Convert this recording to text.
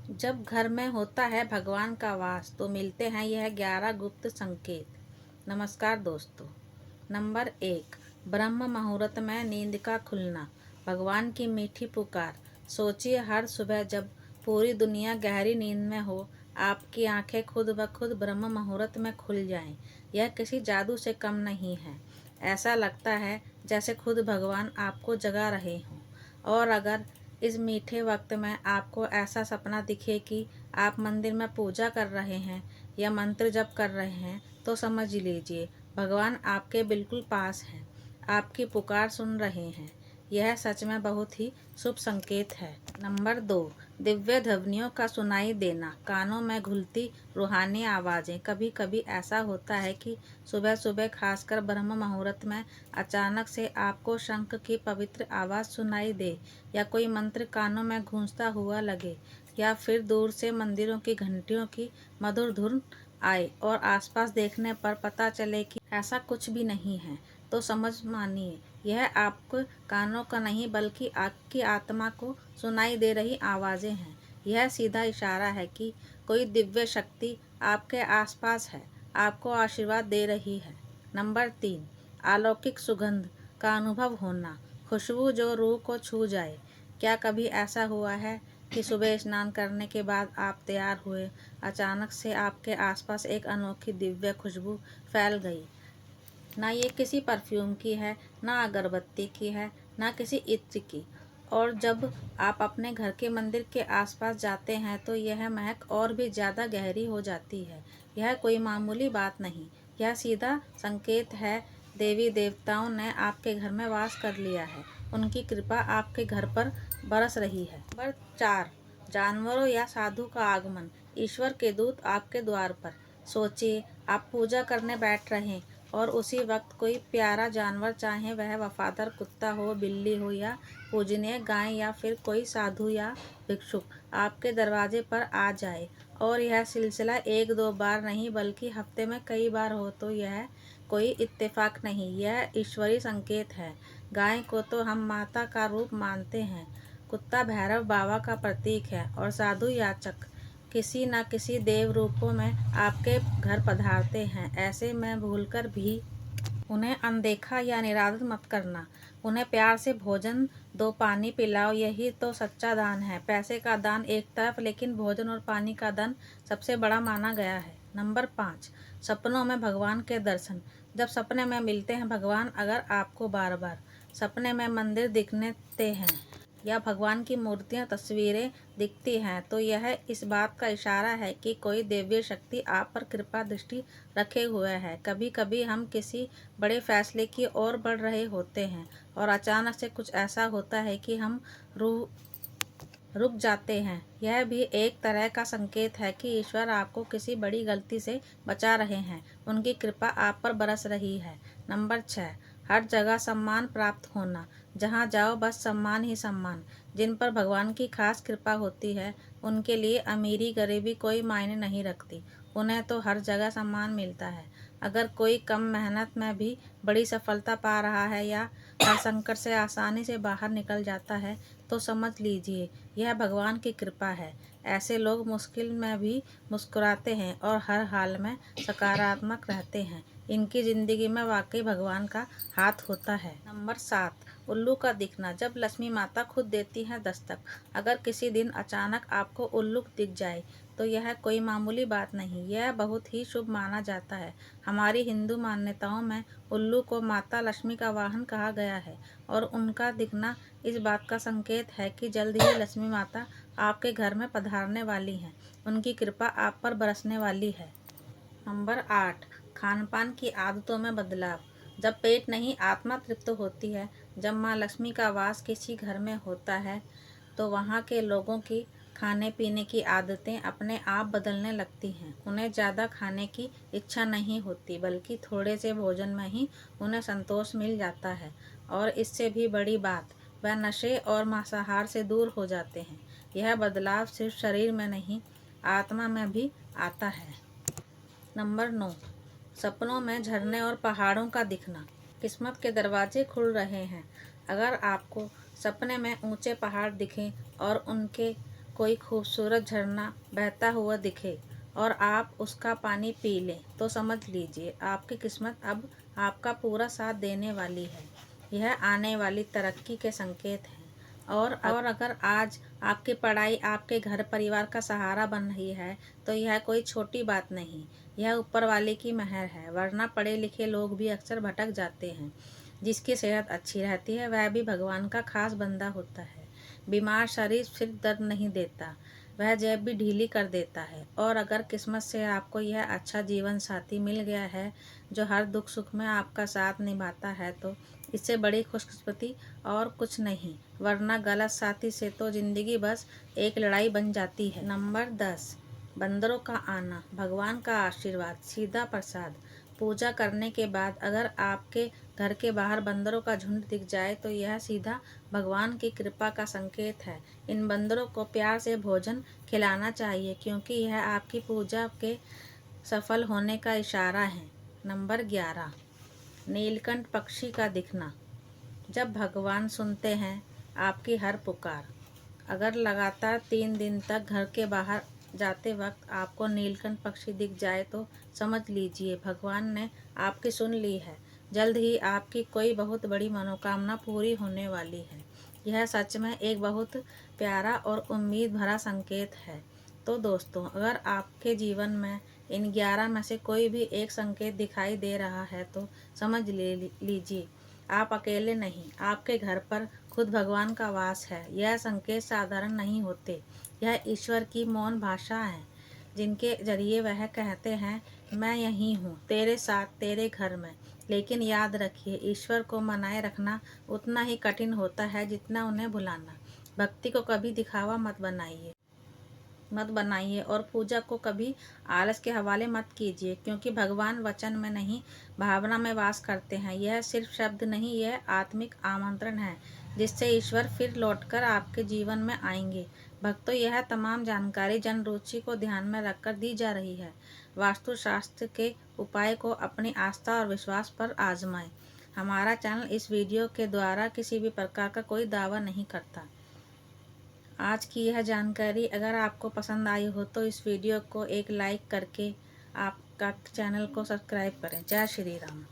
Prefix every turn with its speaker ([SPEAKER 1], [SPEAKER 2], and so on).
[SPEAKER 1] जब घर में होता है भगवान का वास तो मिलते हैं यह 11 गुप्त संकेत। नमस्कार दोस्तों। नंबर 1, ब्रह्म मुहूर्त में नींद का खुलना। भगवान की मीठी पुकार। सोचिए, हर सुबह जब पूरी दुनिया गहरी नींद में हो, आपकी आंखें खुद ब खुद ब्रह्म मुहूर्त में खुल जाएं। यह किसी जादू से कम नहीं है। ऐसा लगता है जैसे खुद भगवान आपको जगा रहे हों। और अगर इस मीठे वक्त में आपको ऐसा सपना दिखे कि आप मंदिर में पूजा कर रहे हैं या मंत्र जप कर रहे हैं, तो समझ लीजिए भगवान आपके बिल्कुल पास हैं, आपकी पुकार सुन रहे हैं। यह सच में बहुत ही शुभ संकेत है। नंबर 2, दिव्य ध्वनियों का सुनाई देना। कानों में घुलती रूहानी आवाज़ें। कभी कभी ऐसा होता है कि सुबह सुबह, खासकर ब्रह्म मुहूर्त में, अचानक से आपको शंख की पवित्र आवाज़ सुनाई दे, या कोई मंत्र कानों में गूंजता हुआ लगे, या फिर दूर से मंदिरों की घंटियों की मधुर धुन आए और आसपास देखने पर पता चले कि ऐसा कुछ भी नहीं है, तो समझ मानिए यह आपके कानों का नहीं बल्कि आपकी आत्मा को सुनाई दे रही आवाज़ें हैं। यह सीधा इशारा है कि कोई दिव्य शक्ति आपके आसपास है, आपको आशीर्वाद दे रही है। नंबर 3, अलौकिक सुगंध का अनुभव होना। खुशबू जो रूह को छू जाए। क्या कभी ऐसा हुआ है कि सुबह स्नान करने के बाद आप तैयार हुए, अचानक से आपके आसपास एक अनोखी दिव्य खुशबू फैल गई? ना ये किसी परफ्यूम की है, ना अगरबत्ती की है, ना किसी इत्र की। और जब आप अपने घर के मंदिर के आसपास जाते हैं तो यह महक और भी ज़्यादा गहरी हो जाती है। यह कोई मामूली बात नहीं, यह सीधा संकेत है देवी देवताओं ने आपके घर में वास कर लिया है। उनकी कृपा आपके घर पर बरस रही है। नंबर 4, जानवरों या साधु का आगमन। ईश्वर के दूत आपके द्वार पर। सोचिए, आप पूजा करने बैठ रहे हैं और उसी वक्त कोई प्यारा जानवर, चाहे वह वफादार कुत्ता हो, बिल्ली हो, या पूजनीय गाय, या फिर कोई साधु या भिक्षुक, आपके दरवाजे पर आ जाए। और यह सिलसिला एक दो बार नहीं बल्कि हफ्ते में कई बार हो, तो यह कोई इत्तेफाक नहीं, यह ईश्वरीय संकेत है। गाय को तो हम माता का रूप मानते हैं, कुत्ता भैरव बाबा का प्रतीक है, और साधु याचक किसी न किसी देव रूपों में आपके घर पधारते हैं। ऐसे में भूलकर भी उन्हें अनदेखा या निरादर मत करना। उन्हें प्यार से भोजन दो, पानी पिलाओ, यही तो सच्चा दान है। पैसे का दान एक तरफ, लेकिन भोजन और पानी का दान सबसे बड़ा माना गया है। नंबर 5, सपनों में भगवान के दर्शन। जब सपने में मिलते हैं भगवान, अगर आपको बार बार सपने में मंदिर दिखते हैं या भगवान की मूर्तियां, तस्वीरें दिखती हैं, तो यह इस बात का इशारा है कि कोई देवीय शक्ति आप पर कृपा दृष्टि रखे हुए है। कभी कभी हम किसी बड़े फैसले की ओर बढ़ रहे होते हैं और अचानक से कुछ ऐसा होता है कि हम रुक जाते हैं। यह भी एक तरह का संकेत है कि ईश्वर आपको किसी बड़ी गलती से बचा रहे हैं, उनकी कृपा आप पर बरस रही है। नंबर 6, हर जगह सम्मान प्राप्त होना। जहाँ जाओ बस सम्मान ही सम्मान। जिन पर भगवान की खास कृपा होती है, उनके लिए अमीरी गरीबी कोई मायने नहीं रखती, उन्हें तो हर जगह सम्मान मिलता है। अगर कोई कम मेहनत में भी बड़ी सफलता पा रहा है या हर संकट से आसानी से बाहर निकल जाता है, तो समझ लीजिए यह भगवान की कृपा है। ऐसे लोग मुश्किल में भी मुस्कुराते हैं और हर हाल में सकारात्मक रहते हैं। इनकी ज़िंदगी में वाकई भगवान का हाथ होता है। नंबर 7, उल्लू का दिखना। जब लक्ष्मी माता खुद देती हैं दस्तक। अगर किसी दिन अचानक आपको उल्लू दिख जाए तो यह कोई मामूली बात नहीं, यह बहुत ही शुभ माना जाता है। हमारी हिंदू मान्यताओं में उल्लू को माता लक्ष्मी का वाहन कहा गया है, और उनका दिखना इस बात का संकेत है कि जल्द ही लक्ष्मी माता आपके घर में पधारने वाली हैं, उनकी कृपा आप पर बरसने वाली है। नंबर 8, खान पान की आदतों में बदलाव। जब पेट नहीं, आत्मा तृप्त होती है। जब माँ लक्ष्मी का वास किसी घर में होता है तो वहाँ के लोगों की खाने पीने की आदतें अपने आप बदलने लगती हैं। उन्हें ज़्यादा खाने की इच्छा नहीं होती, बल्कि थोड़े से भोजन में ही उन्हें संतोष मिल जाता है। और इससे भी बड़ी बात, वह नशे और मांसाहार से दूर हो जाते हैं। यह बदलाव सिर्फ शरीर में नहीं, आत्मा में भी आता है। नंबर 9, सपनों में झरने और पहाड़ों का दिखना। किस्मत के दरवाजे खुल रहे हैं। अगर आपको सपने में ऊंचे पहाड़ दिखें और उनके कोई खूबसूरत झरना बहता हुआ दिखे और आप उसका पानी पी लें तो समझ लीजिए आपकी किस्मत अब आपका पूरा साथ देने वाली है। यह आने वाली तरक्की के संकेत हैं। और अगर आज आपकी पढ़ाई आपके घर परिवार का सहारा बन रही है तो यह कोई छोटी बात नहीं, यह ऊपर वाले की मेहर है। वरना पढ़े लिखे लोग भी अक्सर भटक जाते हैं। जिसकी सेहत अच्छी रहती है वह भी भगवान का खास बंदा होता है। बीमार शरीर सिर्फ दर्द नहीं देता, वह जेब भी ढीली कर देता है। और अगर किस्मत से आपको यह अच्छा जीवन साथी मिल गया है जो हर दुख सुख में आपका साथ निभाता है तो इससे बड़ी खुशकिस्मती और कुछ नहीं। वरना गलत साथी से तो ज़िंदगी बस एक लड़ाई बन जाती है। नंबर 10, बंदरों का आना, भगवान का आशीर्वाद, सीधा प्रसाद। पूजा करने के बाद अगर आपके घर के बाहर बंदरों का झुंड दिख जाए तो यह सीधा भगवान की कृपा का संकेत है। इन बंदरों को प्यार से भोजन खिलाना चाहिए क्योंकि यह आपकी पूजा के सफल होने का इशारा है। नंबर 11, नीलकंठ पक्षी का दिखना। जब भगवान सुनते हैं आपकी हर पुकार, अगर लगातार 3 दिन तक घर के बाहर जाते वक्त आपको नीलकंठ पक्षी दिख जाए तो समझ लीजिए भगवान ने आपकी सुन ली है। जल्द ही आपकी कोई बहुत बड़ी मनोकामना पूरी होने वाली है। यह सच में एक बहुत प्यारा और उम्मीद भरा संकेत है। तो दोस्तों, अगर आपके जीवन में इन 11 में से कोई भी एक संकेत दिखाई दे रहा है तो समझ लीजिए आप अकेले नहीं, आपके घर पर खुद भगवान का वास है। यह संकेत साधारण नहीं होते, यह ईश्वर की मौन भाषा है जिनके जरिए वह कहते हैं मैं यहीं हूँ तेरे साथ, तेरे घर में। लेकिन याद रखिए, ईश्वर को मनाए रखना उतना ही कठिन होता है जितना उन्हें भुलाना। भक्ति को कभी दिखावा मत बनाइए और पूजा को कभी आलस के हवाले मत कीजिए क्योंकि भगवान वचन में नहीं, भावना में वास करते हैं। यह सिर्फ शब्द नहीं, यह आत्मिक आमंत्रण है जिससे ईश्वर फिर लौटकर आपके जीवन में आएंगे। भक्तों, यह तमाम जानकारी जन रुचि को ध्यान में रखकर दी जा रही है। वास्तुशास्त्र के उपाय को अपनी आस्था और विश्वास पर आजमाएं। हमारा चैनल इस वीडियो के द्वारा किसी भी प्रकार का कोई दावा नहीं करता। आज की यह जानकारी अगर आपको पसंद आई हो तो इस वीडियो को एक लाइक करके आपका चैनल को सब्सक्राइब करें। जय श्री राम।